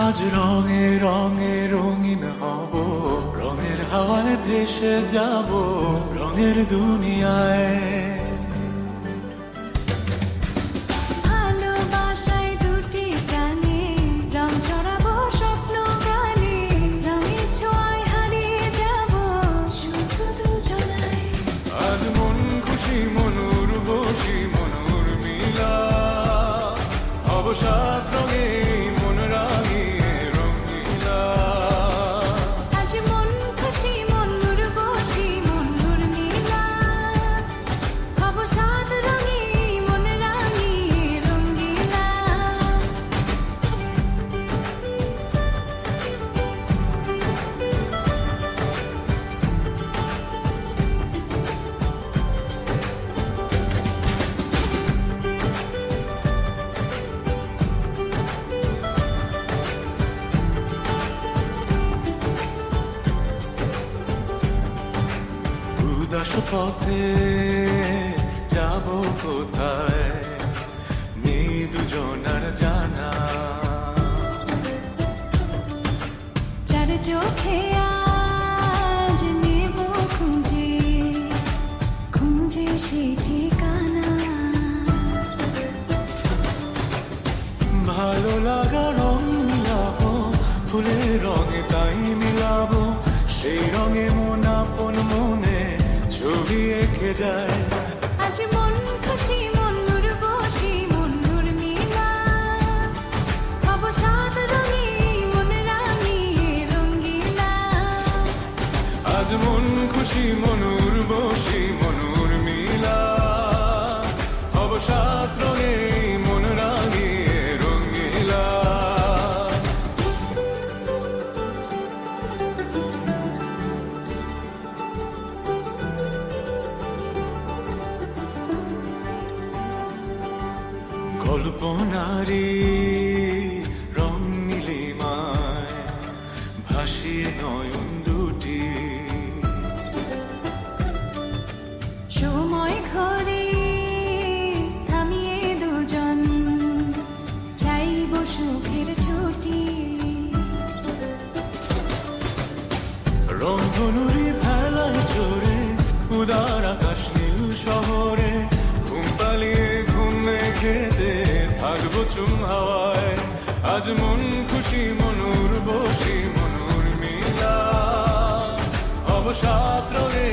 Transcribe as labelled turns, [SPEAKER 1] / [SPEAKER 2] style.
[SPEAKER 1] আজ রঙে রঙে রঙিন হব, রঙের হাওয়ায় ভেসে যাব রঙের দুনিয়ায়।
[SPEAKER 2] ভালোবাসায় দুটি প্রাণে রং ছড়াবো স্বপ্ন গানে, রঙের ছোঁয়ায় হারিয়ে যাব শুধু দুজনায়।
[SPEAKER 1] আজ মন খুশি মনুর বসি মনুর মিলা, হব সাত রঙে মন রাঙিয়ে রঙিলা।
[SPEAKER 2] আজ মন খুশি মনুর বসি মনুর মিলা, হব সাত রঙে মন রাঙিয়ে রঙিলা।
[SPEAKER 1] উদাস পথে যাব কোথায়, নেই দুজনার জানা।
[SPEAKER 2] চার চোখে আজ নেব খুঁজে খুঁজে সে ঠিকানা।
[SPEAKER 1] ভালো লাগা রং মিলাবো, ফুলের রঙে তাই মিলাবো, সেই রঙে মন আপন মনে ছবি এঁকে যায়।
[SPEAKER 2] আজ মন খুশি মনুর বসি মনুর মিলা, হব সাত রঙে মন রাঙিয়ে রঙিলা।
[SPEAKER 1] আজ মন খুশি মনুর বসি মনুর মিলা, হব সাত রঙে মন রাঙিয়ে রঙিলা। কল্পনারি রং নীলিমায় ভাসিয়ে নয়ন দুটি,
[SPEAKER 2] সময় ঘরে থামিয়ে দুজন চাইব সুখের ছুটি।
[SPEAKER 1] রংধনুরি ভেলায় চড়ে উদার আকাশ নীল শহরে, ঘুম পালিয়ে ঘুম খেতে থাকবো চুম হাওয়ায়। আজ মন খুশি মনুর বসি মনুর মিলা, হব সাত রঙে